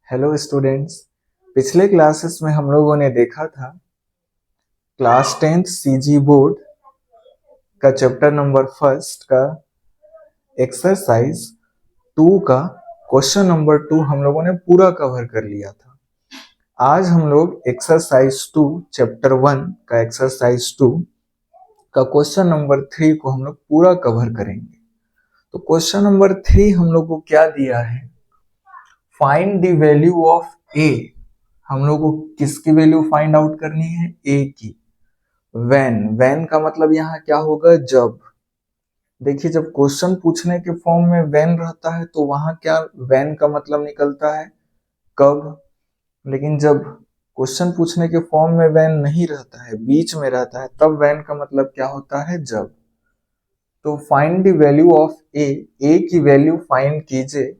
Hello students. पिछले classes में हम लोगों ने देखा था क्लास 10th सीजी बोर्ड का चैप्टर नंबर फर्स्ट का एक्सरसाइज 2 का क्वेश्चन नंबर 2 हम लोगों ने पूरा कवर कर लिया था। आज हम लोग एक्सरसाइज 2 चैप्टर 1 का एक्सरसाइज 2 का क्वेश्चन नंबर 3 को हम लोग पूरा कवर करेंगे। तो क्वेश्चन नंबर 3 हम लोग को क्या दिया है? फाइंड द वैल्यू ऑफ ए। हम लोग को किसकी वैल्यू फाइंड आउट करनी है? ए की। वेन का मतलब यहाँ क्या होगा? जब। देखिए, जब क्वेश्चन पूछने के फॉर्म में वेन रहता है तो वहां क्या वेन का मतलब निकलता है? कब। लेकिन जब क्वेश्चन पूछने के फॉर्म में वेन नहीं रहता है, बीच में रहता है, तब वेन का मतलब क्या होता है? जब। तो फाइंड द वैल्यू ऑफ ए। ए की वैल्यू फाइंड कीजिए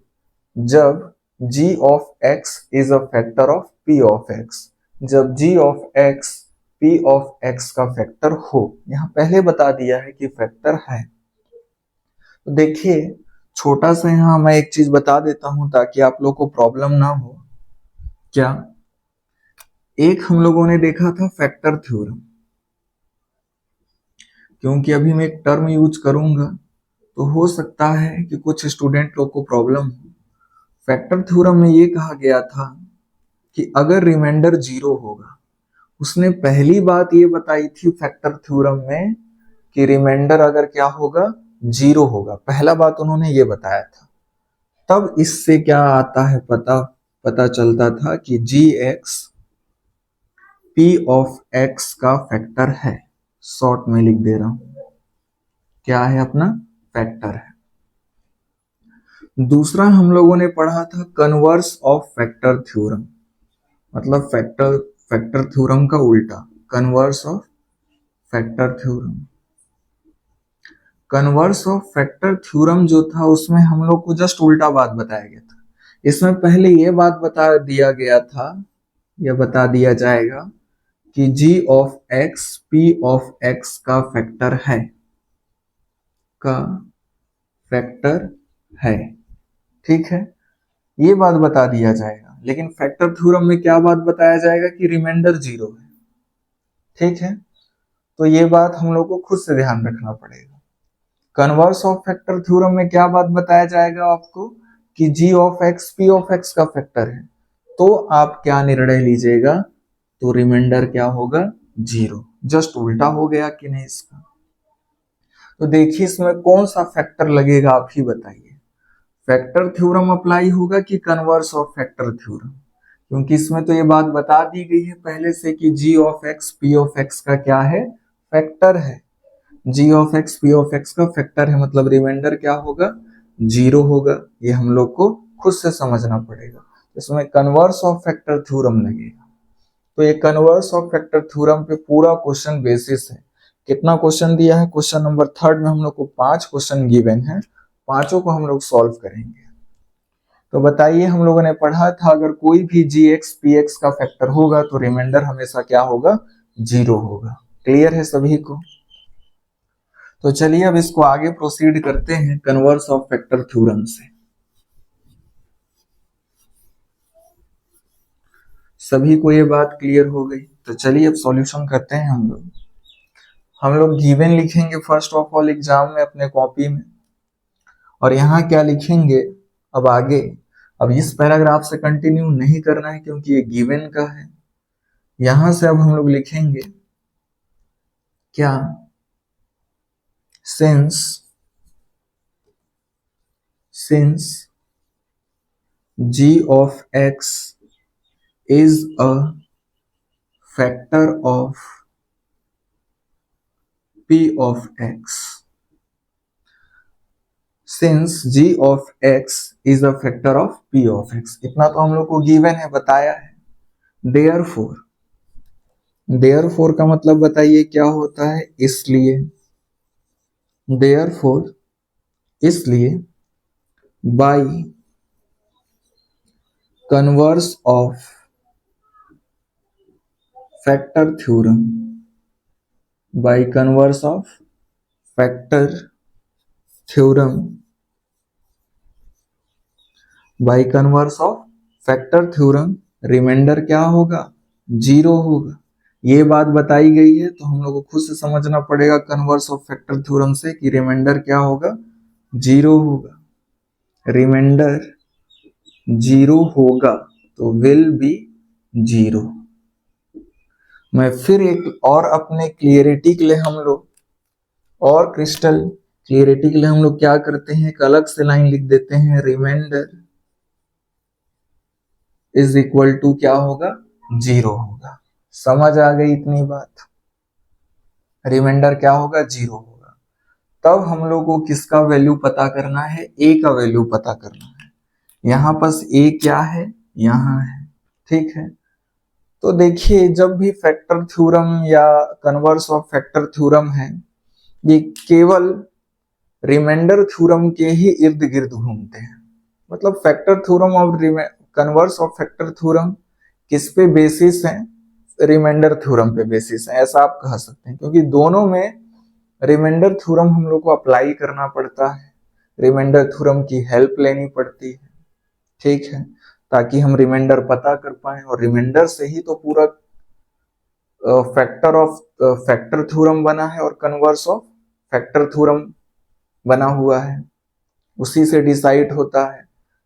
जब g of x is a factor of p of x। जब g of x p of x का फैक्टर हो। यहाँ पहले बता दिया है कि फैक्टर है। तो देखिए, छोटा सा यहाँ मैं एक चीज बता देता हूं ताकि आप लोग को प्रॉब्लम ना हो। क्या? एक हम लोगों ने देखा था फैक्टर थ्योरम। क्योंकि अभी मैं एक टर्म यूज करूंगा तो हो सकता है कि कुछ स्टूडेंट लोग को प्रॉब्लम हो। फैक्टर थ्योरम में ये कहा गया था कि अगर रिमाइंडर जीरो होगा, उसने पहली बात ये बताई थी फैक्टर थ्योरम में कि रिमाइंडर अगर क्या होगा? जीरो होगा। पहला बात उन्होंने ये बताया था। तब इससे क्या आता है पता पता चलता था कि जी एक्स पी ऑफ एक्स का फैक्टर है। शॉर्ट में लिख दे रहा हूं, क्या है अपना? फैक्टर है। दूसरा हम लोगों ने पढ़ा था कन्वर्स ऑफ फैक्टर थ्योरम। मतलब फैक्टर फैक्टर थ्योरम का उल्टा, converse of factor theorem. Converse of factor theorem जो था उसमें हम लोग को जस्ट उल्टा बात बताया गया था। इसमें पहले ये बात बता दिया गया था, यह बता दिया जाएगा कि g of x p of x का फैक्टर है, का फैक्टर है। ठीक है, ये बात बता दिया जाएगा। लेकिन फैक्टर थ्योरम में क्या बात बताया जाएगा? कि रिमाइंडर जीरो है। ठीक है, तो ये बात हम लोग को खुद से ध्यान रखना पड़ेगा। कन्वर्स ऑफ फैक्टर थ्योरम में क्या बात बताया जाएगा आपको? कि g of x p of x का फैक्टर है। तो आप क्या निर्णय लीजिएगा? तो रिमाइंडर क्या होगा? जीरो। जस्ट उल्टा हो गया कि नहीं इसका? तो देखिए, इसमें कौन सा फैक्टर लगेगा आप ही बताइए। फैक्टर थ्योरम अप्लाई होगा कि कन्वर्स ऑफ फैक्टर थ्योरम? क्योंकि इसमें तो ये बात बता दी गई है पहले से कि g of x p of x का क्या है? फैक्टर है। g of x p of x का फैक्टर है, मतलब रिमाइंडर क्या होगा? जीरो होगा। ये हम लोग को खुद से समझना पड़ेगा। इसमें कन्वर्स ऑफ फैक्टर थ्योरम लगेगा। तो ये कन्वर्स ऑफ फैक्टर थ्योरम पे पूरा क्वेश्चन बेसिस है। कितना क्वेश्चन दिया है? क्वेश्चन नंबर थर्ड में हम लोग को 5 क्वेश्चन गिवन है। पांचों को हम लोग सॉल्व करेंगे। तो बताइए, हम लोगों ने पढ़ा था अगर कोई भी जी एक्स पी एक्स का फैक्टर होगा तो रिमाइंडर हमेशा क्या होगा? जीरो होगा। क्लियर है सभी को? तो चलिए अब इसको आगे प्रोसीड करते हैं कन्वर्स ऑफ फैक्टर थ्योरम से। सभी को ये बात क्लियर हो गई? तो चलिए अब सॉल्यूशन करते हैं हम लोग गिवन लिखेंगे फर्स्ट ऑफ ऑल एग्जाम में अपने कॉपी में। और यहाँ क्या लिखेंगे? अब आगे, अब इस पैराग्राफ से कंटिन्यू नहीं करना है क्योंकि ये गिवन का है। यहां से अब हम लोग लिखेंगे क्या? Since g of x is a factor of p of x। Since g of x is a factor of p of x, इतना तो हम लोग को गिवन है, बताया है। देयरफॉर का मतलब बताइए क्या होता है? इसलिए। देयरफॉर इसलिए by converse of factor theorem, by converse of factor theorem, by converse of factor theorem remainder क्या होगा, 0 होगा। ये बात बताई गई है तो हम लोग को खुद से समझना पड़ेगा कन्वर्स ऑफ फैक्टर थ्योरम से कि रिमाइंडर क्या होगा, 0 होगा। रिमाइंडर 0 होगा तो विल बी 0। मैं फिर एक और अपने क्लियरिटी के लिए हम लोग और क्रिस्टल क्लियरिटी के लिए हम लोग क्या करते हैं, एक अलग से लाइन लिख देते हैं, रिमाइंडर इज इक्वल टू क्या होगा, 0 होगा। समझ आ गई इतनी बात, रिमाइंडर क्या होगा, 0 होगा। तब हम लोग को किसका वैल्यू पता करना है, ए का वैल्यू पता करना है। यहां पास ए क्या है, यहां है, ठीक है। तो देखिए जब भी फैक्टर थ्योरम या कन्वर्स ऑफ फैक्टर थ्योरम है, ये केवल रिमाइंडर थ्योरम के ही इर्द गिर्द घूमते हैं। मतलब फैक्टर थ्योरम और कन्वर्स ऑफ फैक्टर थ्योरम किस पे बेसिस है, रिमाइंडर थ्योरम पे बेसिस है, ऐसा आप कह सकते हैं। क्योंकि दोनों में रिमाइंडर थ्योरम हम लोग को अप्लाई करना पड़ता है, रिमाइंडर थ्योरम की हेल्प लेनी पड़ती है, ठीक है, ताकि हम रिमाइंडर पता कर पाए। और रिमाइंडर से ही तो पूरा फैक्टर ऑफ फैक्टर थ्योरम बना है और कन्वर्स ऑफ फैक्टर थ्योरम बना हुआ है। उसी से डिसाइड होता है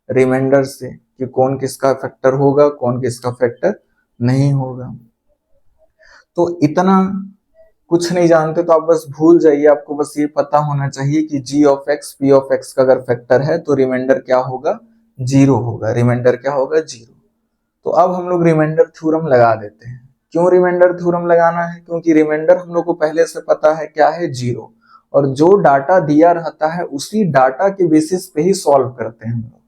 रिमाइंडर से कि कौन किसका फैक्टर होगा, कौन किसका फैक्टर नहीं होगा। तो इतना कुछ नहीं जानते तो आप बस भूल जाइए, आपको बस ये पता होना चाहिए कि g of x p of x का अगर फैक्टर है तो रिमाइंडर क्या होगा, 0 होगा। रिमाइंडर क्या होगा, 0। तो अब हम लोग रिमाइंडर थ्योरम लगा देते हैं। क्यों रिमाइंडर थ्योरम लगाना है, क्योंकि रिमाइंडर हम लोग को पहले से पता है क्या है, 0। और जो डाटा दिया रहता है उसी डाटा के बेसिस पे ही सॉल्व करते हैं हम लोग।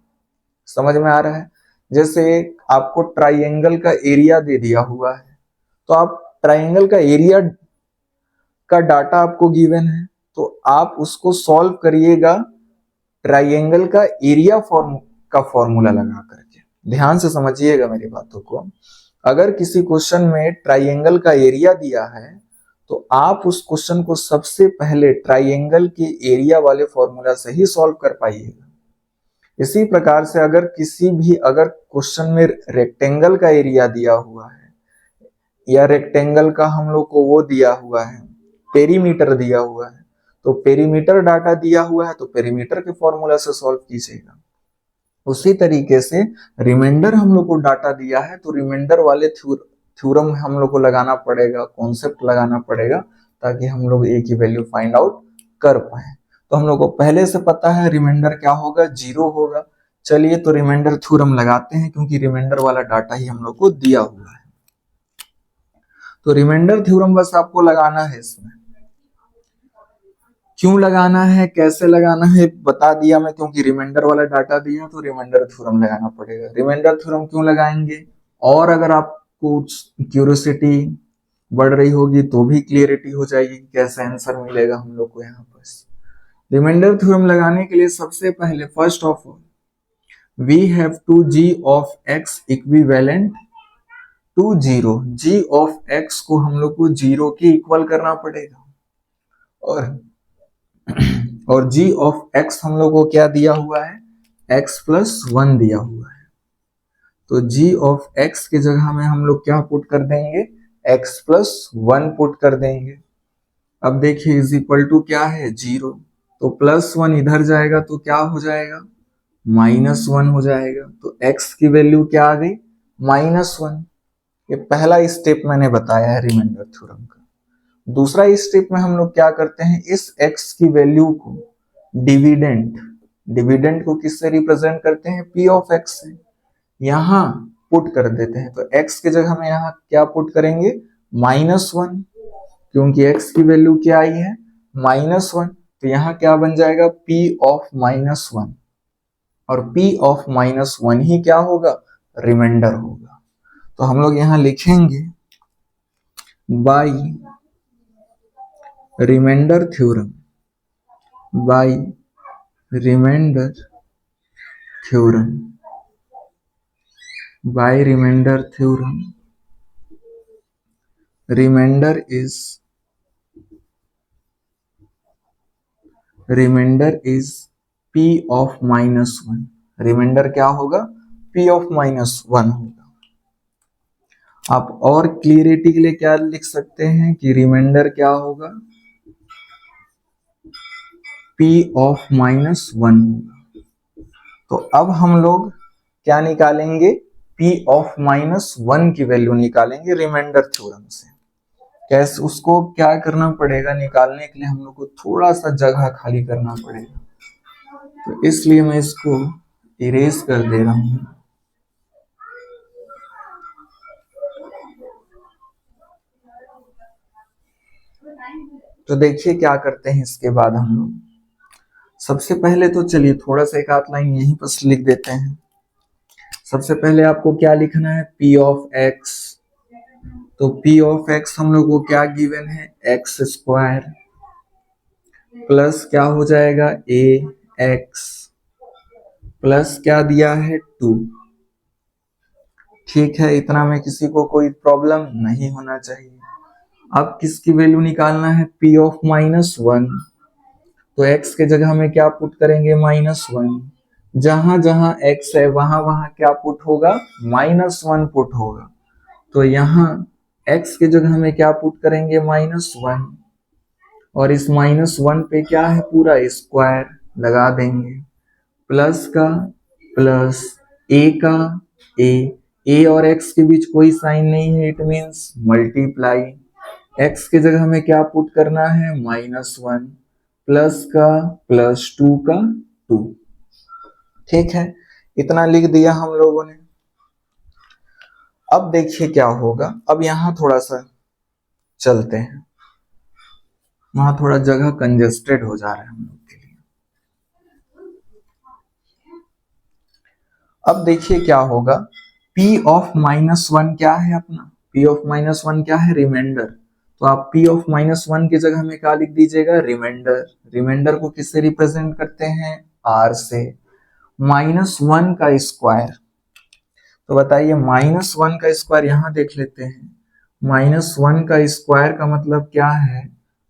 समझ में आ रहा है। जैसे आपको ट्राइंगल का एरिया दे दिया हुआ है, तो आप ट्राइंगल का एरिया का डाटा आपको गिवन है, तो आप उसको सॉल्व करिएगा ट्राइंगल का एरिया का फॉर्मूला लगा करके। ध्यान से समझिएगा मेरी बातों को। अगर किसी क्वेश्चन में ट्राइंगल का एरिया दिया है तो आप उस क्वेश्चन को सबसे पहले ट्राइंगल के एरिया वाले फॉर्मूला से ही सॉल्व कर पाइएगा। इसी प्रकार से अगर क्वेश्चन में रेक्टेंगल का एरिया दिया हुआ है या रेक्टेंगल का हम लोग को वो दिया हुआ है, पेरीमीटर दिया हुआ है, तो पेरीमीटर डाटा दिया हुआ है तो पेरीमीटर के फॉर्मूला से सॉल्व कीजिएगा। उसी तरीके से रिमाइंडर हम लोग को डाटा दिया है तो रिमाइंडर वाले थ्योरम हम लोग को लगाना पड़ेगा, कॉन्सेप्ट लगाना पड़ेगा, ताकि हम लोग ए की वैल्यू फाइंड आउट कर पाए। तो हम लोग को पहले से पता है रिमाइंडर क्या होगा, 0 होगा। चलिए तो रिमाइंडर थ्योरम लगाते हैं, क्योंकि रिमाइंडर वाला डाटा ही हम लोग को दिया हुआ है। तो रिमाइंडर थ्योरम बस आपको लगाना है। इसमें क्यों लगाना है, कैसे लगाना है बता दिया मैं, क्योंकि रिमाइंडर वाला डाटा दिया तो रिमाइंडर थ्योरम लगाना पड़ेगा। रिमाइंडर थ्योरम क्यों लगाएंगे, और अगर आपको क्यूरियोसिटी बढ़ रही होगी तो भी क्लियरिटी हो जाएगी कैसे आंसर मिलेगा हम लोग को यहाँ पर। रिमाइंडर थ्योरम लगाने के लिए सबसे पहले first of all we have to g of x equivalent to 0। g of x को हम लोग को 0 के इक्वल करना पड़ेगा। और g ऑफ x हम लोग को क्या दिया हुआ है, x प्लस 1 दिया हुआ है। तो g ऑफ x की जगह में हम लोग क्या पुट कर देंगे, x प्लस 1 पुट कर देंगे। अब देखिए इज इक्वल टू क्या है, 0। तो प्लस 1 इधर जाएगा तो क्या हो जाएगा, -1 हो जाएगा। तो x की वैल्यू क्या आ गई, -1। ये पहला स्टेप मैंने बताया है रिमाइंडर थ्योरम का। दूसरा स्टेप में हम लोग क्या करते हैं, इस x की वैल्यू को डिविडेंड को किससे रिप्रेजेंट करते हैं, p ऑफ x से, यहां पुट कर देते हैं। तो x की जगह में यहाँ क्या पुट करेंगे, -1, क्योंकि x की वैल्यू क्या आई है, -1। तो यहाँ क्या बन जाएगा, p ऑफ -1, और p ऑफ -1 ही क्या होगा, रिमाइंडर होगा। तो हम लोग यहाँ लिखेंगे by remainder theorem, by remainder theorem, by remainder theorem, remainder is p of -1। Remainder क्या होगा, p ऑफ -1 होगा। आप और क्लियरिटी के लिए क्या लिख सकते हैं कि रिमाइंडर क्या होगा, p ऑफ -1 होगा। तो अब हम लोग क्या निकालेंगे, p ऑफ -1 की वैल्यू निकालेंगे रिमाइंडर थ्योरम से। कैसे, उसको क्या करना पड़ेगा, निकालने के लिए हम लोग को थोड़ा सा जगह खाली करना पड़ेगा, तो इसलिए मैं इसको इरेज कर दे रहा हूं। तो देखिए क्या करते हैं इसके बाद हम लोग, सबसे पहले तो चलिए थोड़ा सा एक आध लाइन यहीं पर लिख देते हैं। सबसे पहले आपको क्या लिखना है, p ऑफ x। तो p ऑफ x हम लोग को क्या गिवन है, x² प्लस क्या हो जाएगा ax प्लस क्या दिया है 2। ठीक है, इतना में किसी को कोई प्रॉब्लम नहीं होना चाहिए। अब किसकी वैल्यू निकालना है, p ऑफ -1। तो x के जगह में क्या पुट करेंगे, -1। जहां जहां x है वहां वहां क्या पुट होगा, -1 पुट होगा। तो यहाँ x के जगह में क्या पुट करेंगे, -1, और इस -1 पे क्या है, पूरा स्क्वायर लगा देंगे। प्लस का प्लस, a का a और x के बीच कोई साइन नहीं है, इट मीन्स मल्टीप्लाई। x के जगह में क्या पुट करना है, -1 प्लस का प्लस 2 का 2। ठीक है, इतना लिख दिया हम लोगों ने। अब देखिए क्या होगा, अब यहां थोड़ा सा चलते हैं, वहां थोड़ा जगह कंजेस्टेड हो जा रहा है हम लोग के लिए। अब देखिए क्या होगा, p ऑफ -1 क्या है अपना, p ऑफ -1 क्या है, रिमाइंडर। तो आप p ऑफ -1 की जगह में क्या लिख दीजिएगा, रिमाइंडर। रिमाइंडर को किससे रिप्रेजेंट करते हैं, r से। -1 का स्क्वायर, तो बताइए -1 का स्क्वायर यहां देख लेते हैं। -1 का स्क्वायर का मतलब क्या है,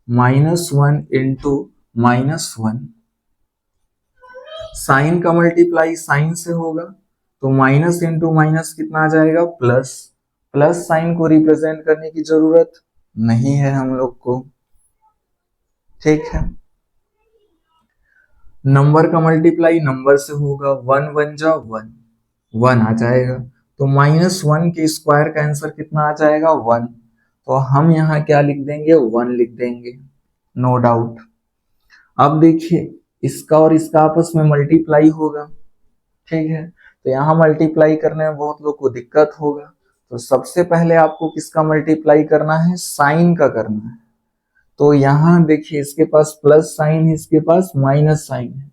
-1 इंटू -1। साइन का मल्टीप्लाई साइन से होगा, तो माइनस इंटू माइनस कितना आ जाएगा, प्लस। प्लस साइन को रिप्रेजेंट करने की जरूरत नहीं है हम लोग को। ठीक है, नंबर का मल्टीप्लाई नंबर से होगा, 1 1 जा 1, 1 आ जाएगा। तो -1 के स्क्वायर का आंसर कितना आ जाएगा, 1। तो हम यहाँ क्या लिख देंगे, 1 लिख देंगे, नो डाउट। अब देखिए इसका और इसका आपस में मल्टीप्लाई होगा। ठीक है, तो यहाँ मल्टीप्लाई करने में बहुत लोग को दिक्कत होगा, तो सबसे पहले आपको किसका मल्टीप्लाई करना है, साइन का करना है। तो यहाँ देखिए इसके पास प्लस साइन है, इसके पास माइनस साइन है,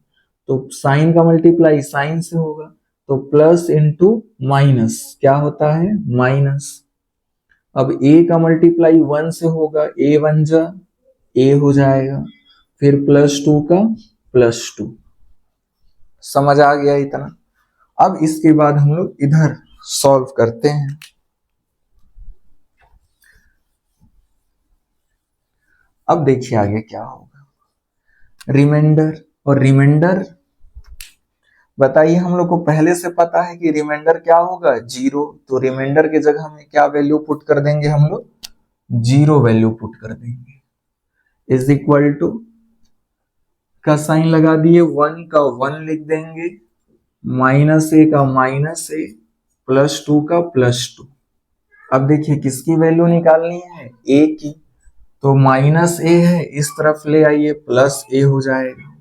तो साइन का मल्टीप्लाई साइन से होगा, तो प्लस इंटू माइनस क्या होता है, माइनस। अब a का मल्टीप्लाई 1 से होगा, a 1 जा a हो जाएगा, फिर +2 का +2। समझ आ गया इतना। अब इसके बाद हम लोग इधर सॉल्व करते हैं। अब देखिए आगे क्या होगा, रिमाइंडर। और रिमाइंडर बताइए, हम लोग को पहले से पता है कि रिमाइंडर क्या होगा, 0। तो रिमाइंडर की जगह में क्या वैल्यू पुट कर देंगे हम लोग, 0 वैल्यू पुट कर देंगे। इज इक्वल टू का साइन लगा दिए, 1 का 1 लिख देंगे, -a का -a, +2 का +2। अब देखिए किसकी वैल्यू निकालनी है, a की। तो -a है, इस तरफ ले आइए, +a हो जाएगा,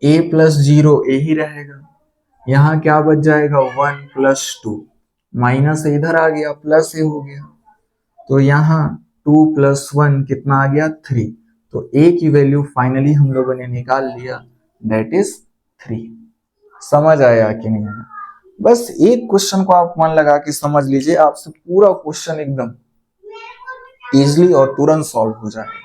a + 0 a ही रहेगा। यहाँ क्या बच जाएगा, 1 + 2, माइनस इधर आ गया, +a हो गया। तो यहाँ 2 + 1 कितना आ गया, 3। तो a की वैल्यू फाइनली हम लोगों ने निकाल लिया, दैट इज 3। समझ आया कि नहीं आया? बस एक क्वेश्चन को आप मन लगा के समझ लीजिए, आपसे पूरा क्वेश्चन एकदम इजीली और तुरंत सॉल्व हो जाएगा।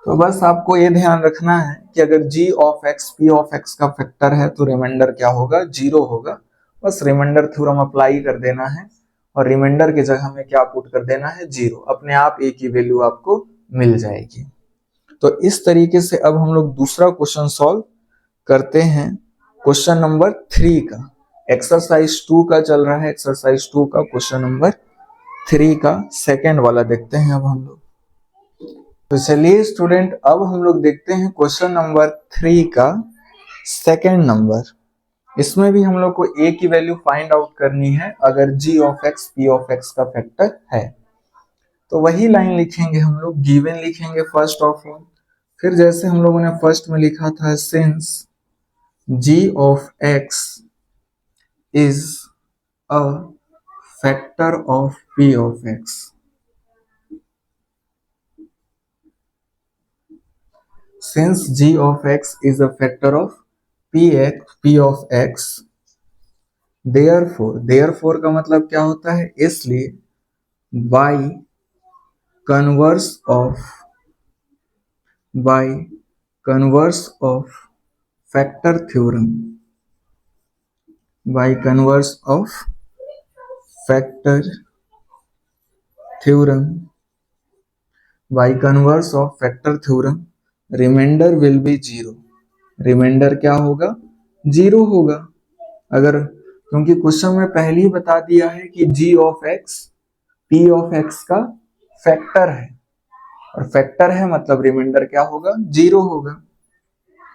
तो बस आपको ये ध्यान रखना है कि अगर g of x p of x का फैक्टर है तो रिमाइंडर क्या होगा, 0 होगा। बस रिमाइंडर थ्योरम अप्लाई कर देना है और रिमाइंडर की जगह में क्या पुट कर देना है, 0। अपने आप a की वैल्यू आपको मिल जाएगी। तो इस तरीके से अब हम लोग दूसरा क्वेश्चन सॉल्व करते हैं, क्वेश्चन नंबर 3 का। एक्सरसाइज 2 का चल रहा है, एक्सरसाइज 2 का क्वेश्चन नंबर 3 का सेकेंड वाला देखते हैं अब हम लोग। तो चलिए स्टूडेंट, अब हम लोग देखते हैं क्वेश्चन नंबर 3 का सेकेंड नंबर। इसमें भी हम लोग को a की वैल्यू फाइंड आउट करनी है अगर g of x p of x का फैक्टर है। तो वही लाइन लिखेंगे हम लोग, गिवन लिखेंगे फर्स्ट ऑफ ऑल, फिर जैसे हम लोगों ने फर्स्ट में लिखा था, since g of x is a factor of p of x, since g of x is a factor of p of x, therefore का मतलब क्या होता है, इसलिए by converse of factor theorem, by converse of factor theorem, remainder will be 0। Remainder क्या होगा, 0 होगा। अगर, क्योंकि क्वेश्चन में पहले ही बता दिया है कि g of x p of x का फैक्टर है, और फैक्टर है मतलब रिमाइंडर क्या होगा, 0 होगा।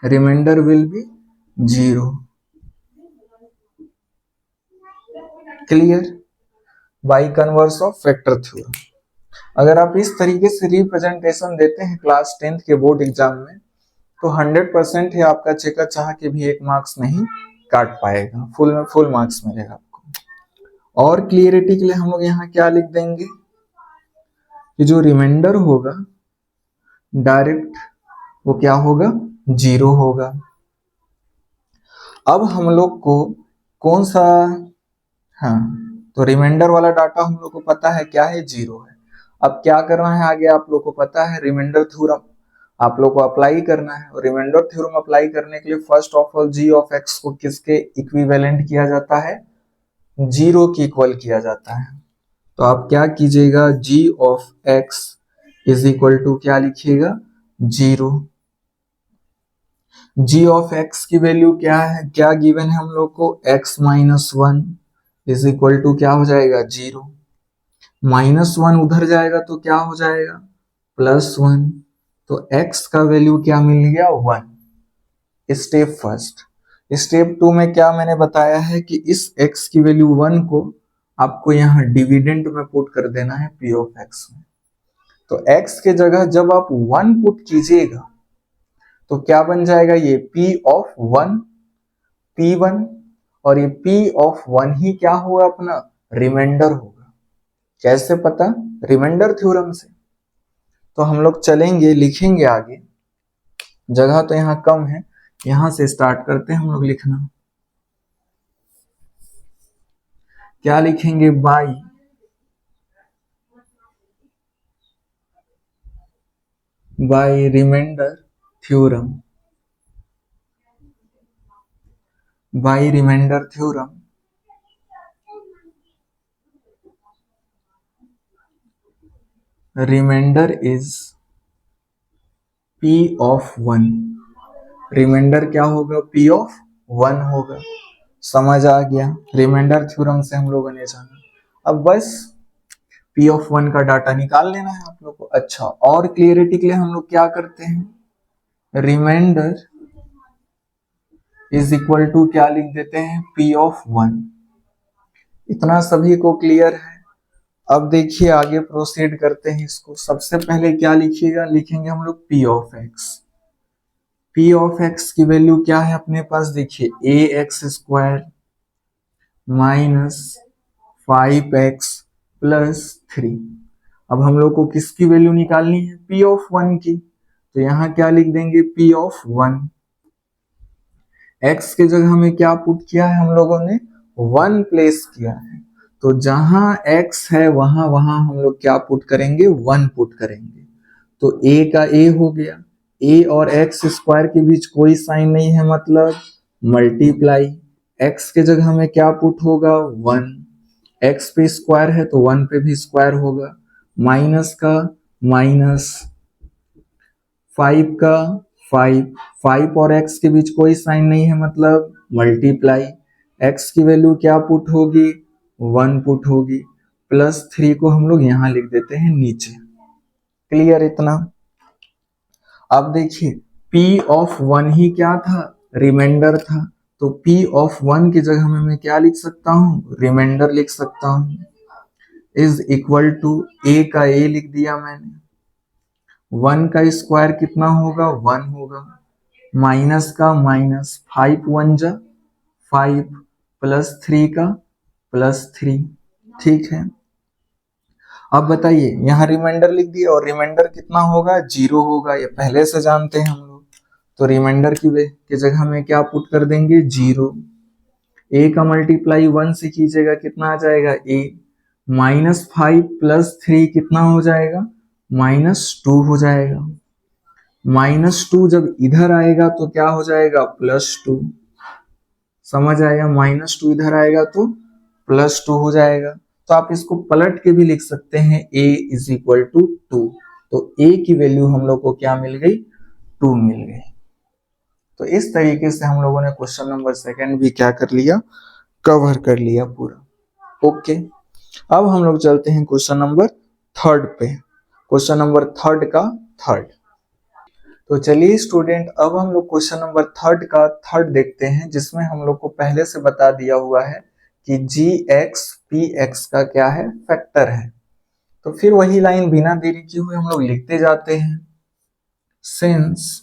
Remainder will be 0। Clear? By converse of factor theorem. अगर आप इस तरीके से रिप्रेजेंटेशन देते हैं क्लास 10th के बोर्ड एग्जाम में, तो 100% ही आपका चेका चाह के भी 1 मार्क्स नहीं काट पाएगा, फुल मार्क्स मिलेगा आपको। और क्लियरिटी के लिए हम लोग यहाँ क्या लिख देंगे कि जो रिमाइंडर होगा डायरेक्ट वो क्या होगा, 0 होगा। अब हम लोग को कौन सा, हाँ, तो रिमाइंडर वाला डाटा हम लोग को पता है क्या है, 0 है। अब क्या करना है आगे आप लोग को पता है, रिमाइंडर थ्योरम आप लोग को अप्लाई करना है। और रिमाइंडर थ्योरम अप्लाई करने के लिए first of all g of x को किसके इक्विवेलेंट किया जाता है, 0 के इक्वल किया जाता है। तो आप क्या कीजिएगा, g of x is equal to क्या लिखिएगा, 0। g ऑफ x की वैल्यू क्या है, क्या गिवन है हम लोग को, x minus 1 is equal to क्या हो जाएगा, 0। -1 उधर जाएगा तो क्या हो जाएगा, +1। तो x का वैल्यू क्या मिल गया, 1। Step first. स्टेप 2 में क्या मैंने बताया है कि इस x की वैल्यू 1 को आपको यहाँ डिविडेंड में पुट कर देना है p ऑफ x में। तो x के जगह जब आप 1 पुट कीजिएगा तो क्या बन जाएगा, ये p ऑफ 1 p1, और ये p ऑफ 1 ही क्या होगा, अपना रिमाइंडर होगा। कैसे पता, रिमाइंडर थ्योरम से। तो हम लोग चलेंगे, लिखेंगे आगे, जगह तो यहाँ कम है, यहां से स्टार्ट करते हैं हम लोग लिखना। क्या लिखेंगे, by remainder theorem, by remainder theorem remainder is p of 1। Remainder क्या होगा, p ऑफ 1 होगा। समझ आ गया, रिमाइंडर थ्योरम से हम लोगों ने जाना। अब बस p ऑफ 1 का डाटा निकाल लेना है आप लोग को। अच्छा, और क्लियरिटी के लिए हम लोग क्या करते हैं, रिमाइंडर इज इक्वल टू क्या लिख देते हैं, p ऑफ 1। इतना सभी को क्लियर है? अब देखिए आगे प्रोसीड करते हैं इसको। सबसे पहले क्या लिखिएगा, लिखेंगे हम लोग p of x। p of x की वैल्यू क्या है अपने पास, देखिए ax² माइनस 5x प्लस 3। अब हम लोग को किसकी वैल्यू निकालनी है, p ऑफ 1 की। तो यहाँ क्या लिख देंगे, p ऑफ 1। x के जगह हमें क्या पुट किया है हम लोगों ने, 1 प्लेस किया है। तो जहां x है वहां वहां हम लोग क्या पुट करेंगे, 1 पुट करेंगे। तो a का a हो गया, a और x² के बीच कोई साइन नहीं है, मतलब मल्टीप्लाई। x के जगह हमें क्या पुट होगा, 1। x पे स्क्वायर है तो 1 पे भी स्क्वायर होगा। माइनस का माइनस, 5 का 5 और x के बीच कोई साइन नहीं है, मतलब मल्टीप्लाई। x की वैल्यू क्या पुट होगी, 1 पुट होगी, +3 को हम लोग यहां लिख देते हैं नीचे। क्लियर इतना। अब देखिए p ऑफ 1 ही क्या था, रिमाइंडर था, तो p ऑफ 1 की जगह में मैं क्या लिख सकता हूँ, रिमाइंडर लिख सकता हूँ, इज इक्वल टू a का a लिख दिया मैंने, 1 का स्क्वायर कितना होगा, 1 होगा, माइनस का माइनस, 5 1 जा 5, +3 का +3। ठीक है, अब बताइए यहाँ रिमाइंडर लिख दिया और रिमाइंडर कितना होगा, 0 होगा, ये पहले से जानते हैं हम लोग। तो रिमाइंडर की जगह में क्या पुट कर देंगे, 0। a का मल्टीप्लाई 1 से कीजिएगा कितना आ जाएगा, a, -5 +3 कितना हो जाएगा, -2 हो जाएगा। -2 जब इधर आएगा तो क्या हो जाएगा, +2। समझ आया, -2 इधर आएगा तो +2 हो जाएगा। तो आप इसको पलट के भी लिख सकते हैं, a इज इक्वल टू 2। तो a की वैल्यू हम लोग को क्या मिल गई, 2 मिल गई। तो इस तरीके से हम लोगों ने क्वेश्चन नंबर 2 भी क्या कर लिया, कवर कर लिया पूरा। ओके, अब हम लोग चलते हैं क्वेश्चन नंबर 3 पे। क्वेश्चन नंबर 3 का थर्ड। तो चलिए स्टूडेंट, अब हम लोग क्वेश्चन नंबर 3 का थर्ड देखते हैं, जिसमें हम लोग को पहले से बता दिया हुआ है कि gx px का क्या है, फैक्टर है। तो फिर वही लाइन बिना देरी किए हुए हम लोग लिखते जाते हैं। सिंस,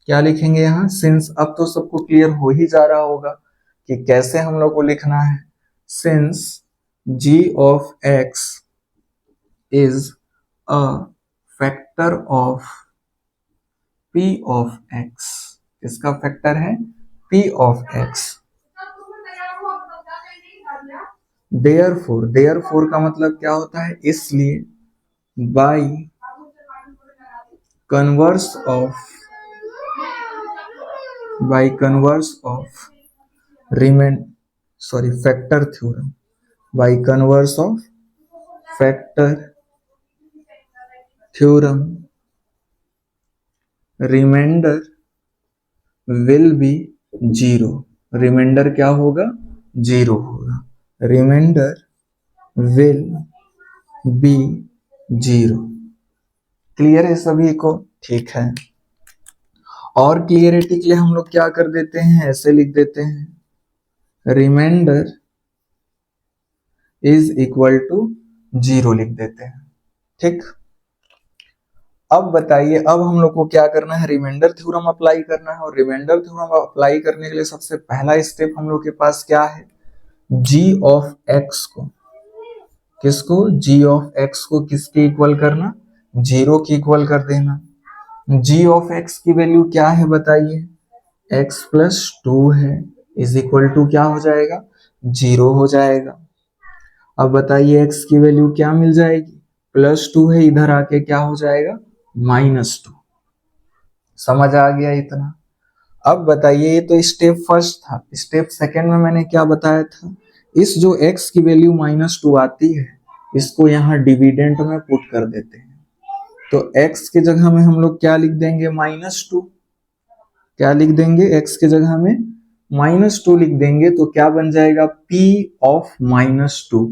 क्या लिखेंगे यहाँ, सिंस। अब तो सबको क्लियर हो ही जा रहा होगा कि कैसे हम लोग को लिखना है। Since g of x is a factor of p of x, इसका फैक्टर है p ऑफ x। देयरफॉर का मतलब क्या होता है, इसलिए, by converse of factor theorem, by converse of factor theorem, remainder will be 0। Remainder क्या होगा, 0 होगा। Remainder will be 0। क्लियर है सभी को, ठीक है। और क्लियरिटी के लिए हम लोग क्या कर देते हैं, ऐसे लिख देते हैं, रिमाइंडर इज इक्वल टू 0 लिख देते हैं। ठीक, अब बताइए, अब हम लोग को क्या करना है, रिमाइंडर थ्योरम अप्लाई करना है। और रिमाइंडर थ्योरम अप्लाई करने के लिए सबसे पहला स्टेप हम लोग के पास क्या है, g ऑफ x को, किसको, g ऑफ x को किसके इक्वल करना, 0 की इक्वल कर देना। g ऑफ x की वैल्यू क्या है बताइए, x प्लस 2 है, इज इक्वल टू क्या हो जाएगा, 0 हो जाएगा। अब बताइए x की वैल्यू क्या मिल जाएगी, +2 है, इधर आके क्या हो जाएगा, -2। समझ आ गया इतना। अब बताइए, ये तो स्टेप फर्स्ट था। स्टेप सेकंड में मैंने क्या बताया था, इस जो x की वैल्यू -2 आती है, इसको यहाँ डिविडेंट में पुट कर देते हैं। तो x की जगह में हम लोग क्या लिख देंगे, -2। क्या लिख देंगे, x की जगह में -2 लिख देंगे, तो क्या बन जाएगा, p ऑफ -2,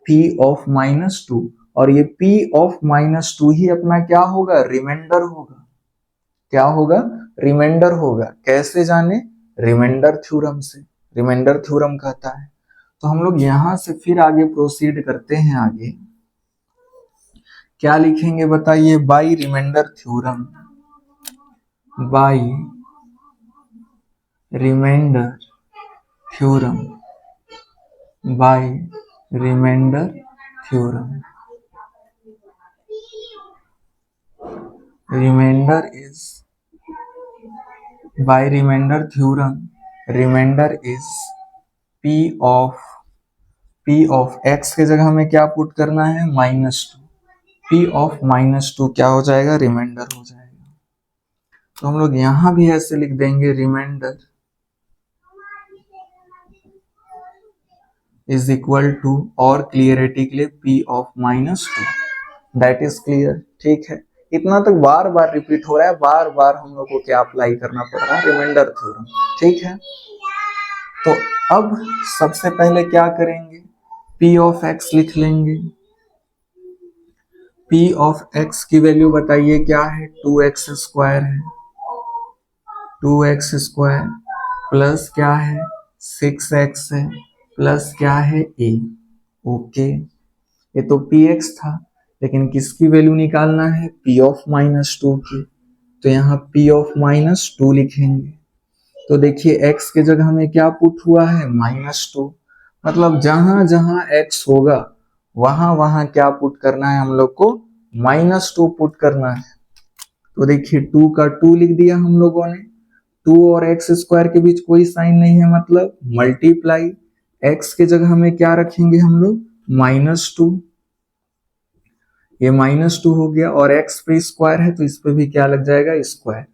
p ऑफ -2। और ये p ऑफ -2 ही अपना क्या होगा, रिमाइंडर होगा। क्या होगा, रिमाइंडर होगा। कैसे जाने, रिमाइंडर थ्योरम से, रिमाइंडर थ्योरम कहता है। तो हम लोग यहां से फिर आगे प्रोसीड करते हैं। आगे क्या लिखेंगे बताइए, by remainder theorem, by remainder theorem, by remainder theorem, remainder is, by remainder theorem, remainder is p of x के जगह में क्या पुट करना है, -2। p ऑफ -2 क्या हो जाएगा, रिमाइंडर हो जाएगा। तो हम लोग यहां भी ऐसे लिख देंगे, रिमाइंडर इज इक्वल टू, और क्लियरिटी के लिए p of -2, that is clear. ठीक है, इतना तक बार बार रिपीट हो रहा है, बार बार हम लोग को क्या अप्लाई करना पड़ रहा है, रिमाइंडर थ्योरम। ठीक है, तो अब सबसे पहले क्या करेंगे, p ऑफ x लिख लेंगे। p ऑफ x की वैल्यू बताइए क्या है, 2x स्क्वायर है, 2x स्क्वायर प्लस क्या है 6x है, प्लस क्या है a। ओके, ये तो px था, लेकिन किसकी वैल्यू निकालना है, p ऑफ -2 की। तो यहाँ p ऑफ -2 लिखेंगे। तो देखिए x के जगह में क्या पुट हुआ है, -2, मतलब जहां जहां x होगा वहां वहां क्या पुट करना है हम लोग को, -2 पुट करना है। तो देखिए 2 का 2 लिख दिया हम लोगों ने, 2 और x स्क्वायर के बीच कोई साइन नहीं है, मतलब मल्टीप्लाई, x के जगह में क्या रखेंगे हम लोग, -2, ये -2 हो गया, और x पे स्क्वायर है तो इस पे भी क्या लग जाएगा, स्क्वायर,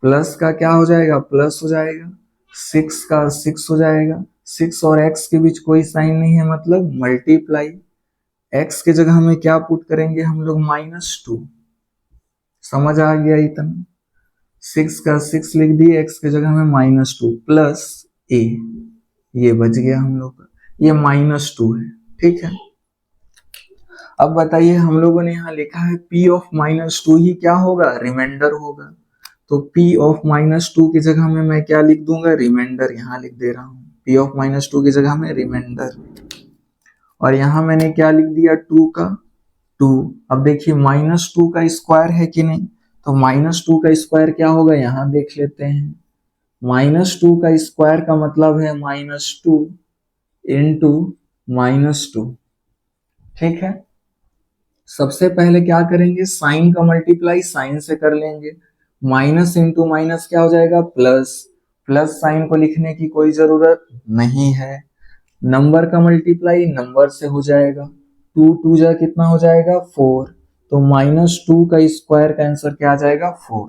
प्लस का क्या हो जाएगा, प्लस हो जाएगा, 6 का 6 हो जाएगा, 6 और x के बीच कोई साइन नहीं है, मतलब मल्टीप्लाई, x के जगह में क्या पुट करेंगे हम लोग, -2, समझ आ गया इतना, 6 का 6 लिख दिए, x के जगह में -2 प्लस a, ये बच गया हम लोग का, ये -2 है, ठीक है। अब बताइए हम लोगों ने यहाँ लिखा है p ऑफ -2 ही क्या होगा, रिमाइंडर होगा। तो p ऑफ -2 की जगह में मैं क्या लिख दूंगा, रिमाइंडर, यहाँ लिख दे रहा हूँ p ऑफ -2 की जगह में रिमाइंडर, और यहाँ मैंने क्या लिख दिया, 2 का 2। अब देखिए -2 का स्क्वायर है कि नहीं, तो -2 का स्क्वायर क्या होगा, यहाँ देख लेते हैं, -2 का स्क्वायर का मतलब है -2 इंटू -2, ठीक है। सबसे पहले क्या करेंगे, साइन का मल्टीप्लाई साइन से कर लेंगे, माइनस इंटू माइनस क्या हो जाएगा, प्लस, प्लस साइन को लिखने की कोई जरूरत नहीं है, नंबर का मल्टीप्लाई नंबर से हो जाएगा, 2 2 जा कितना हो जाएगा, 4, तो -2 का स्क्वायर का आंसर क्या आ जाएगा, 4।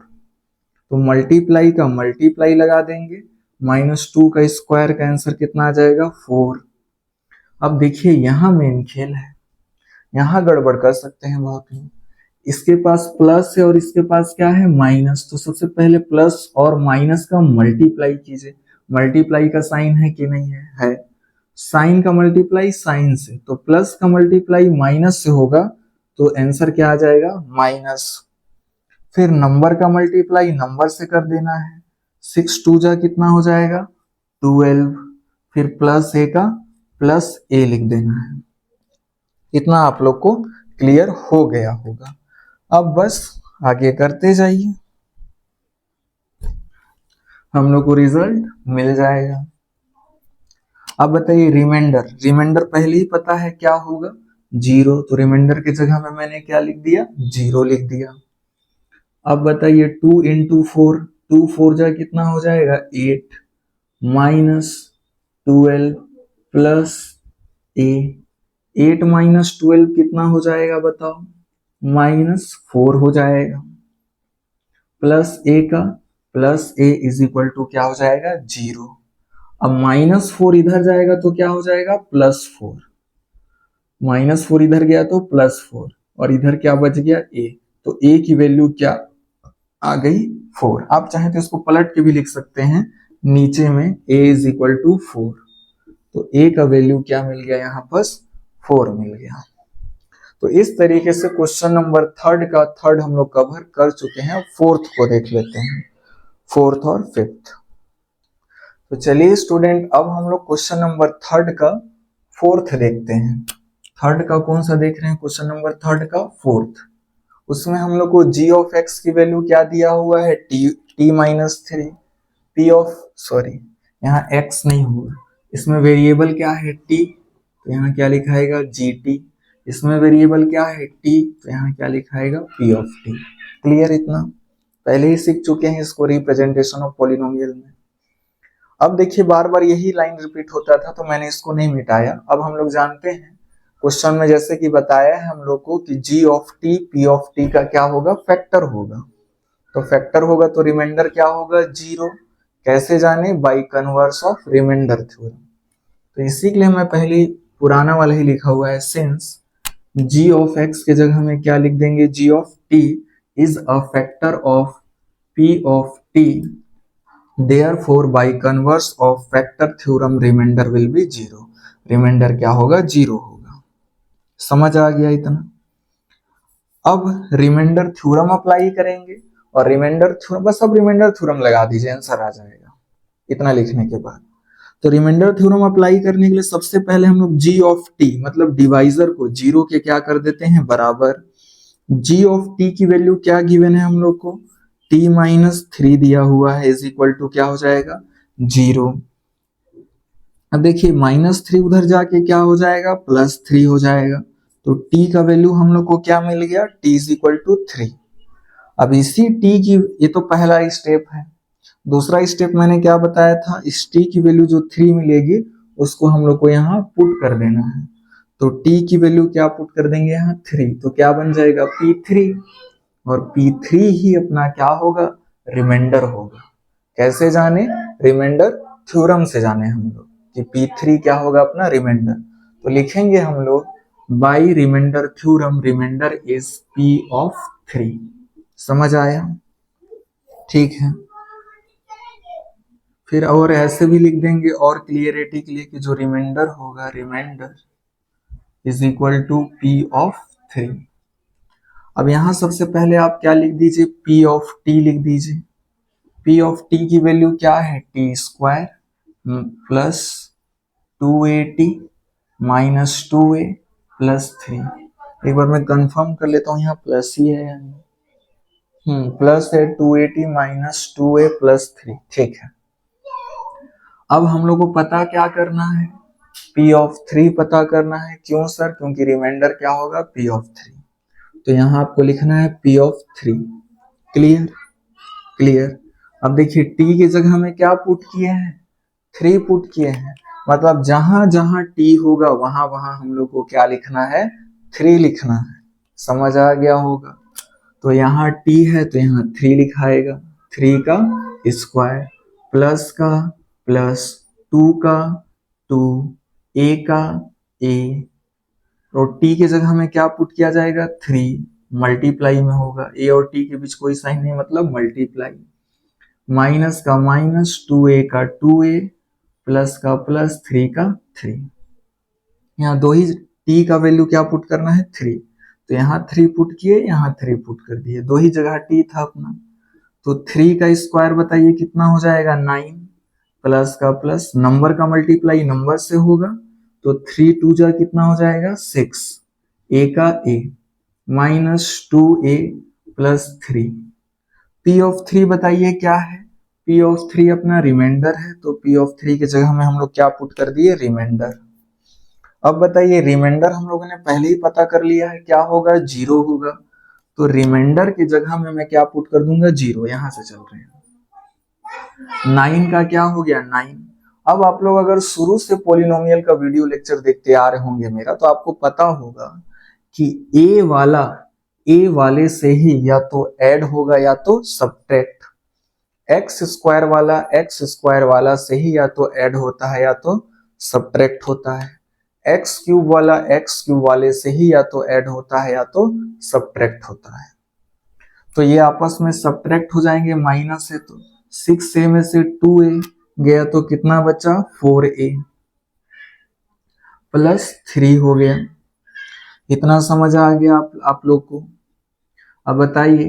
तो मल्टीप्लाई का मल्टीप्लाई लगा देंगे, -2 का स्क्वायर का आंसर कितना आ जाएगा, 4। अब देखिए यहाँ मेन खेल है, यहाँ गड़बड़ कर सकते हैं बहुत लोग, इसके पास प्लस है और इसके पास क्या है, माइनस, तो सबसे पहले प्लस और माइनस का मल्टीप्लाई कीजिए, मल्टीप्लाई का साइन है कि नहीं है, साइन का मल्टीप्लाई साइन से, तो प्लस का मल्टीप्लाई माइनस से होगा, तो आंसर क्या आ जाएगा, माइनस। फिर नंबर का मल्टीप्लाई नंबर से कर देना है, 6 2 जा कितना हो जाएगा, 12, फिर प्लस a का प्लस a लिख देना है। इतना आप लोग को क्लियर हो गया होगा। अब बस आगे करते जाइए, हम लोग को रिजल्ट मिल जाएगा। अब बताइए रिमाइंडर, रिमाइंडर पहले ही पता है क्या होगा, 0, तो रिमाइंडर की जगह में मैंने क्या लिख दिया, 0 लिख दिया। अब बताइए 2 इंटू 4, 2 4 जा कितना हो जाएगा, 8, माइनस 12 प्लस a, 8 माइनस 12 कितना हो जाएगा बताओ, -4 हो जाएगा, प्लस a का plus a is equal to क्या हो जाएगा, 0। अब -4 इधर जाएगा तो क्या हो जाएगा, +4, -4 इधर गया तो +4, और इधर क्या बच गया, a, तो a की वैल्यू क्या आ गई, 4। आप चाहें तो इसको पलट के भी लिख सकते हैं, नीचे में a इज इक्वल टू 4, तो a का वैल्यू क्या मिल गया, यहाँ पर 4 मिल गया। तो इस तरीके से क्वेश्चन नंबर थर्ड हम लोग कवर कर चुके हैं। फोर्थ को देख लेते हैं, फोर्थ और फिफ्थ। तो चलिए स्टूडेंट, अब हम लोग क्वेश्चन नंबर थर्ड का फोर्थ देखते हैं। थर्ड का कौन सा देख रहे हैं, क्वेश्चन नंबर थर्ड का फोर्थ। उसमें हम लोग को g ऑफ x की वैल्यू क्या दिया हुआ है, t-3, p ऑफ, सॉरी यहाँ x नहीं हुआ, इसमें वेरिएबल क्या है t, तो यहाँ क्या लिखाएगा gt, इसमें वेरिएबल क्या है t, तो यहाँ क्या लिखाएगा p ऑफ t। क्लियर, इतना पहले ही सीख चुके हैं इसको रिप्रेजेंटेशन ऑफ पॉलिनोमियल में। अब देखिए बार बार यही लाइन रिपीट होता था, तो मैंने इसको नहीं मिटाया। अब हम लोग जानते हैं क्वेश्चन में जैसे कि बताया है हम लोग को कि g of t p of t का क्या होगा, फैक्टर होगा। तो फैक्टर होगा तो रिमाइंडर क्या होगा, 0। कैसे जाने, by converse of remainder theorem. तो इसी के लिए मैं पहले पुराना वाला ही लिखा हुआ है, सिंस g ऑफ x के जगह में क्या लिख देंगे, g of t is a factor of p of t therefore by converse of factor theorem remainder will be zero. Remainder क्या होगा? जीरो होगा। समझ आ गया इतना? अब रिमाइंडर थ्योरम अप्लाई करेंगे और रिमाइंडर थ्योरम, बस अब रिमाइंडर थ्योरम लगा दीजिए, आंसर आ जाएगा इतना लिखने के बाद। तो रिमाइंडर थ्योरम अप्लाई करने के लिए सबसे पहले हम लोग जी ऑफ टी मतलब डिवाइजर को जीरो के क्या कर देते हैं? बराबर। जी ऑफ टी की वैल्यू क्या गिवन है हम लोग को? टी माइनस थ्री दिया हुआ है, इज इक्वल टू क्या हो जाएगा? जीरो। अब देखिए माइनस थ्री उधर जाके क्या हो जाएगा? प्लस थ्री हो जाएगा। तो t का वैल्यू हम लोग को क्या मिल गया? t is equal to three. अब इसी t की, ये तो पहला स्टेप है। दूसरा स्टेप मैंने क्या बताया था? इस t की वैल्यू जो थ्री मिलेगी उसको हम लोग को यहाँ पुट कर देना है। तो t की वैल्यू क्या पुट कर देंगे यहाँ? थ्री। तो क्या बन जाएगा? p3। और p3 ही अपना क्या होगा? रिमाइंडर होगा। कैसे जाने? रिमाइंडर थ्योरम से जाने हम लोग कि p3 क्या होगा? अपना रिमाइंडर। तो लिखेंगे हम लोग by remainder theorem remainder is p of three. समझ आया? ठीक है। फिर और ऐसे भी लिख देंगे और क्लियरिटी के लिए कि जो रिमाइंडर होगा, remainder is equal to p of three. अब यहां सबसे पहले आप क्या लिख दीजिए? p ऑफ t लिख दीजिए। p ऑफ t की वैल्यू क्या है? T square plus 2at minus 2a plus three. एक बार मैं कंफर्म कर लेता हूँ यहाँ प्लस ही है या नहीं। प्लस है 280 माइनस 2a प्लस थ्री। ठीक है। अब हम लोग को पता क्या करना है? p ऑफ थ्री पता करना है। क्यों सर? क्योंकि रिमाइंडर क्या होगा? p of three. तो यहाँ आपको लिखना है p of three. Clear? Clear. अब देखिए t की जगह में क्या पुट किए हैं? थ्री पुट किए हैं। मतलब जहां जहां t होगा वहां वहां हम लोग को क्या लिखना है? थ्री लिखना है। समझ आ गया होगा? तो यहाँ t है तो यहाँ थ्री लिखाएगा। थ्री का स्क्वायर प्लस का प्लस टू का टू a का a। और t की जगह में क्या पुट किया जाएगा? थ्री। मल्टीप्लाई में होगा, a और t के बीच कोई साइन नहीं मतलब मल्टीप्लाई। माइनस का माइनस 2a का 2a प्लस का प्लस थ्री का थ्री। यहाँ दो ही t का वैल्यू क्या पुट करना है? थ्री। तो यहाँ थ्री पुट किए, यहाँ थ्री पुट कर दिए, दो ही जगह t था अपना। तो थ्री का स्क्वायर बताइए कितना हो जाएगा? नाइन। प्लस का प्लस, नंबर का मल्टीप्लाई नंबर से होगा तो थ्री टू जा कितना हो जाएगा? सिक्स। a का a minus 2a plus three. p of three बताइए क्या है? p ऑफ थ्री अपना रिमाइंडर है तो p ऑफ थ्री की जगह में हम लोग क्या पुट कर दिए? रिमाइंडर। अब बताइए रिमाइंडर हम लोगों ने पहले ही पता कर लिया है क्या होगा? जीरो होगा। तो रिमाइंडर की जगह में मैं क्या पुट कर दूंगा? जीरो। यहां से चल रहे हैं। नाइन का क्या हो गया? नाइन। अब आप लोग अगर शुरू से पॉलिनोमियल का वीडियो लेक्चर देखते आ रहे होंगे मेरा, तो आपको पता होगा कि ए वाले से ही या तो ऐड होगा या तो सब्ट्रैक्ट। एक्स स्क्वायर वाला से ही या तो ऐड होता है या तो सब्ट्रैक्ट होता है। एक्स क्यूब वाला एक्स क्यूब वाले से ही या तो ऐड होता है या तो सब्ट्रैक्ट होता है। तो ये आपस में सब्ट्रैक्ट हो जाएंगे, माइनस है तो 6a में से 2a गया तो कितना बचा? 4a प्लस 3 हो गया। इतना समझ आ गया आप लोग को? अब बताइए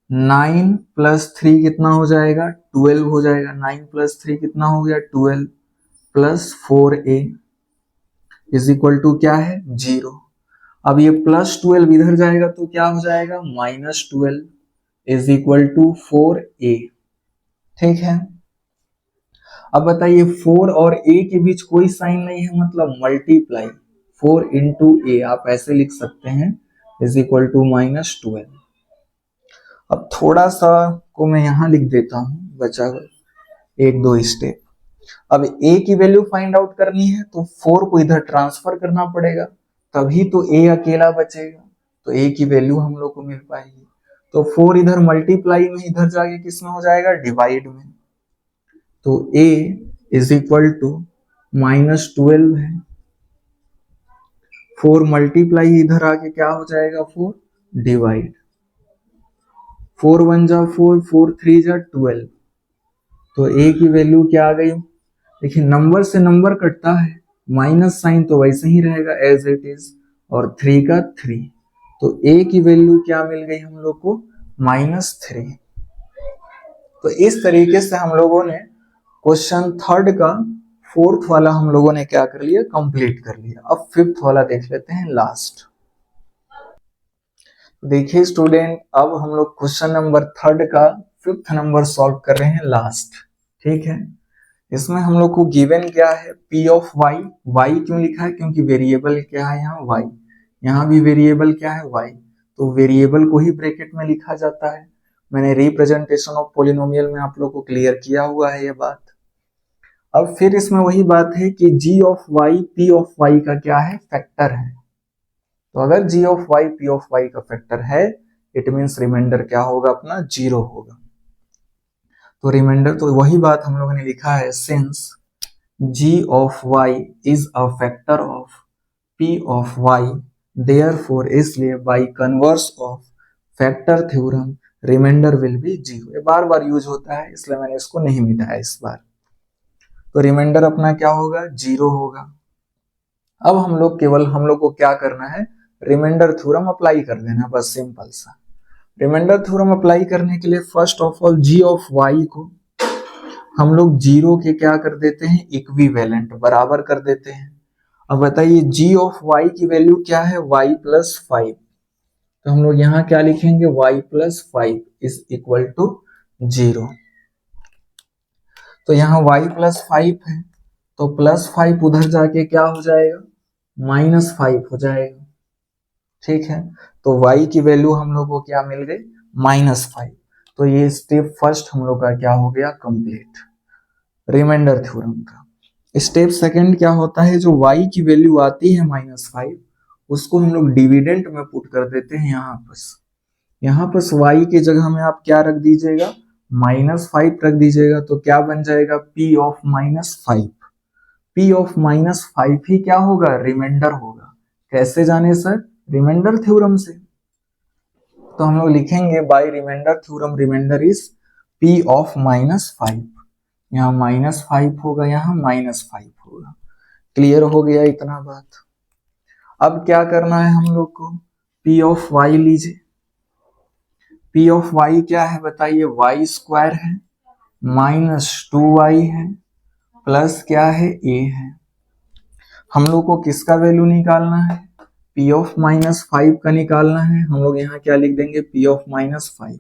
9 प्लस 3 कितना हो जाएगा? 12 हो जाएगा। 9 प्लस 3 कितना हो गया? 12 plus 4a is equal to क्या है? जीरो। अब ये प्लस 12 इधर जाएगा तो क्या हो जाएगा? Minus 12 is equal to 4a। ठीक है। अब बताइए 4 और a के बीच कोई साइन नहीं है मतलब मल्टीप्लाई। 4 इंटू ए आप ऐसे लिख सकते हैं इज इक्वल टू माइनस 12। अब थोड़ा सा को मैं यहां लिख देता हूं, बचा एक दो स्टेप। अब a की वैल्यू फाइंड आउट करनी है तो 4 को इधर ट्रांसफर करना पड़ेगा, तभी तो a अकेला बचेगा। तो a की वैल्यू हम लोग को मिल पाएगी। तो 4 इधर मल्टीप्लाई में, इधर जाके किस में हो जाएगा? डिवाइड में। तो a is equal to minus 12 है। 4 मल्टीप्लाई इधर आके क्या हो जाएगा? 4 डिवाइड। 4 1 जा 4, 4 3 जा 12। तो a की वैल्यू क्या आ गई, देखिए नंबर से नंबर कटता है, माइनस साइन तो वैसे ही रहेगा एज इट इज, और 3 का 3, तो a की वैल्यू क्या मिल गई हम लोग को, -3। तो इस तरीके से हम लोगों ने क्वेश्चन थर्ड का फोर्थ वाला हम लोगों ने क्या कर लिया, कंप्लीट कर लिया। अब फिफ्थ वाला देख लेते हैं, लास्ट। देखिए स्टूडेंट, अब हम लोग क्वेश्चन नंबर थर्ड का फिफ्थ नंबर सॉल्व कर रहे हैं, लास्ट। ठीक है, इसमें हम लोग को गिवन क्या है, p ऑफ y। y क्यों लिखा है, क्योंकि वेरिएबल क्या है यहाँ y, यहाँ भी वेरिएबल क्या है y, तो वेरिएबल को ही ब्रैकेट में लिखा जाता है। मैंने रिप्रेजेंटेशन ऑफ पॉलिनोमियल में आप लोग को क्लियर किया हुआ है ये बात। अब फिर इसमें वही बात है कि g of y p of y का क्या है, फैक्टर है। तो अगर g of y p of y का फैक्टर है, इट मीन्स रिमाइंडर क्या होगा अपना, 0 होगा। तो रिमाइंडर, तो वही बात हम लोगों ने लिखा है, since g of y is a factor of p of y, therefore इसलिए by converse of factor theorem remainder will be 0। ये बार बार यूज होता है, इसलिए मैंने इसको नहीं मिटाया इस बार। तो रिमाइंडर अपना क्या होगा, 0 होगा। अब हम लोग को क्या करना है, रिमाइंडर थ्योरम अप्लाई कर देना, बस सिंपल सा। रिमाइंडर थ्योरम अप्लाई करने के लिए first of all g of y को हम लोग 0 के क्या कर देते हैं, इक्विवेलेंट, बराबर कर देते हैं। अब बताइए g ऑफ y की वैल्यू क्या है, y प्लस 5। तो हम लोग यहाँ क्या लिखेंगे, y plus 5 is equal to 0। तो यहाँ y प्लस 5 है, तो प्लस 5 उधर जाके क्या हो जाएगा, -5 हो जाएगा। ठीक है, तो y की वैल्यू हम लोग को क्या मिल गई, -5। तो ये स्टेप फर्स्ट हम लोग का क्या हो गया, कंप्लीट, रिमाइंडर थ्योरम का। स्टेप सेकंड क्या होता है, जो y की वैल्यू आती है -5, उसको हम लोग डिविडेंट में पुट कर देते हैं। यहाँ पर y की जगह में आप क्या रख दीजिएगा, -5 रख दीजिएगा, तो क्या बन जाएगा, p ऑफ -5। p ऑफ -5 ही क्या होगा, रिमाइंडर होगा। कैसे जाने सर, रिमाइंडर थ्योरम से। तो हम लोग लिखेंगे by remainder theorem remainder is p of -5। यहाँ -5 होगा, यहाँ -5 होगा। क्लियर हो गया इतना बात। अब क्या करना है हम लोग को, p ऑफ y लीजिए। p ऑफ y क्या है बताइए, y स्क्वायर है, -2y है, प्लस क्या है, a है। हम लोग को किसका वैल्यू निकालना है, p ऑफ -5 का निकालना है। हम लोग यहाँ क्या लिख देंगे, p ऑफ -5।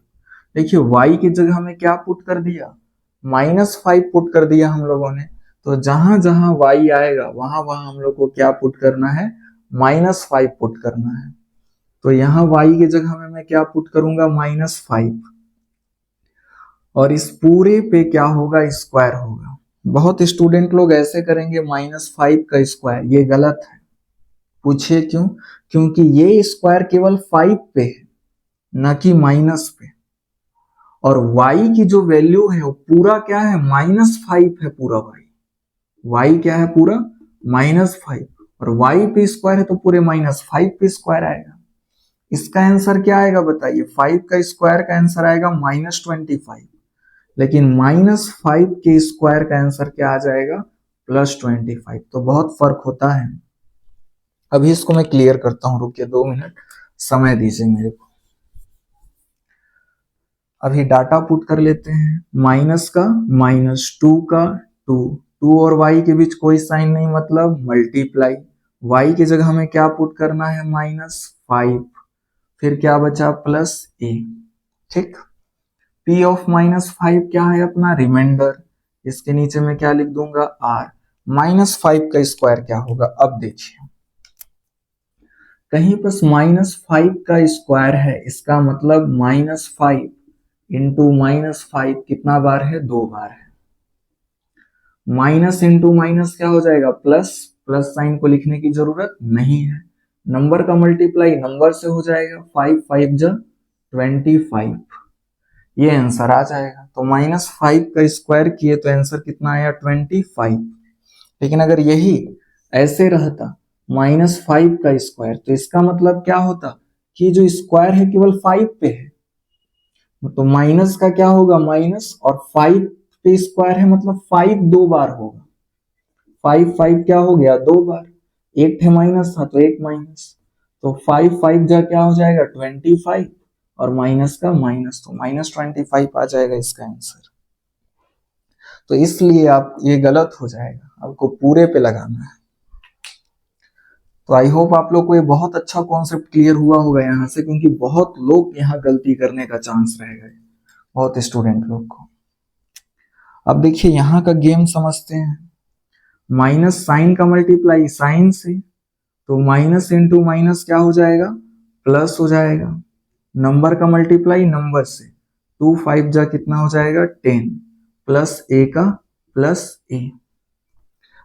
देखिए y की जगह में क्या पुट कर दिया, -5 पुट कर दिया हम लोगों ने। तो जहां जहां y आएगा वहां वहां हम लोग को क्या पुट करना है, -5 पुट करना है। तो यहाँ y की जगह में मैं क्या पुट करूंगा, -5, और इस पूरे पे क्या होगा, स्क्वायर होगा। बहुत स्टूडेंट लोग ऐसे करेंगे, -5 का स्क्वायर, ये गलत है। पूछिए क्यों, क्योंकि ये स्क्वायर केवल 5 पे है, न कि माइनस पे। और y की जो वैल्यू है वो पूरा क्या है, -5 है पूरा। y क्या है, पूरा -5, और y पे स्क्वायर है तो पूरे -5 पे स्क्वायर आएगा। इसका आंसर क्या आएगा बताइए, 5 का स्क्वायर का आंसर आएगा -25, लेकिन -5 के स्क्वायर का आंसर क्या आ जाएगा, +25। तो बहुत फर्क होता है। अभी इसको मैं क्लियर करता हूं, रुकिए 2 मिनट समय दीजिए मेरे को। अभी डाटा पुट कर लेते हैं, माइनस का -2 का 2 और y के बीच कोई साइन नहीं, मतलब मल्टीप्लाई। y की जगह हमें क्या पुट करना है, -5, फिर क्या बचा, +a। ठीक, p ऑफ -5 क्या है अपना, रिमाइंडर। इसके नीचे में क्या लिख दूंगा, r। -5 का स्क्वायर क्या होगा, अब देखिए कहीं पर -5 का स्क्वायर है, इसका मतलब -5 इंटू -5 कितना बार है, 2 बार है। माइनस इंटू माइनस क्या हो जाएगा, प्लस। प्लस साइन को लिखने की जरूरत नहीं है, नंबर का मल्टीप्लाई नंबर से हो जाएगा, 5 5 जा 25, ये आंसर आ जाएगा। तो -5 का स्क्वायर किए तो आंसर कितना आया, 25। लेकिन अगर यही ऐसे रहता -5 का स्क्वायर, तो इसका मतलब क्या होता कि जो स्क्वायर है केवल 5 पे है, तो माइनस का क्या होगा, माइनस, और 5 तो स्क्वायर है मतलब 5 दो बार होगा, 5 5 क्या हो गया 2 बार, एक थे माइनस था तो एक माइनस, तो 5 5 जा क्या हो जाएगा 25 और माइनस का माइनस तो -25 आ जाएगा इसका आंसर। तो इसलिए आप ये गलत हो जाएगा, आपको पूरे पे लगाना है। तो आई होप आप लोग को ये बहुत अच्छा कॉन्सेप्ट क्लियर हुआ होगा यहाँ से, क्योंकि बहुत लोग यहाँ गलती करने का चांस रहेगा, बहुत स्टूडेंट लोग को। अब देखिए यहाँ का गेम समझते हैं। माइनस साइन का मल्टीप्लाई साइन से, तो माइनस इंटू माइनस क्या हो जाएगा प्लस हो जाएगा। नंबर का मल्टीप्लाई नंबर से, 2 5 जा कितना हो जाएगा 10 प्लस ए का प्लस ए।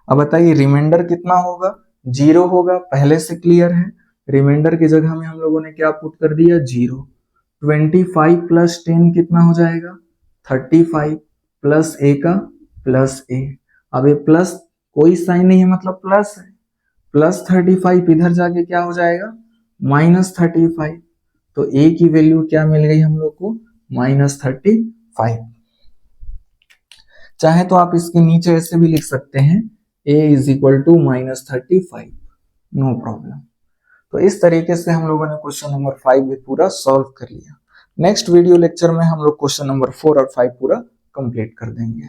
अब बताइए रिमाइंडर कितना होगा, 0 होगा, पहले से क्लियर है। रिमाइंडर की जगह में हम लोगों ने क्या पुट कर दिया 0। 25 प्लस 10 कितना हो जाएगा 35 प्लस ए का प्लस ए। अब ये प्लस कोई साइन नहीं है मतलब प्लस है, प्लस 35 इधर जाके क्या हो जाएगा -35। तो ए की वैल्यू क्या मिल गई हम लोग को -35। चाहे तो आप इसके नीचे ऐसे भी लिख सकते हैं a is equal to -35, no problem. तो इस तरीके से हम लोगों ने क्वेश्चन नंबर 5 भी पूरा सॉल्व कर लिया। नेक्स्ट वीडियो लेक्चर में हम लोग क्वेश्चन नंबर 4 और 5 पूरा कंप्लीट कर देंगे।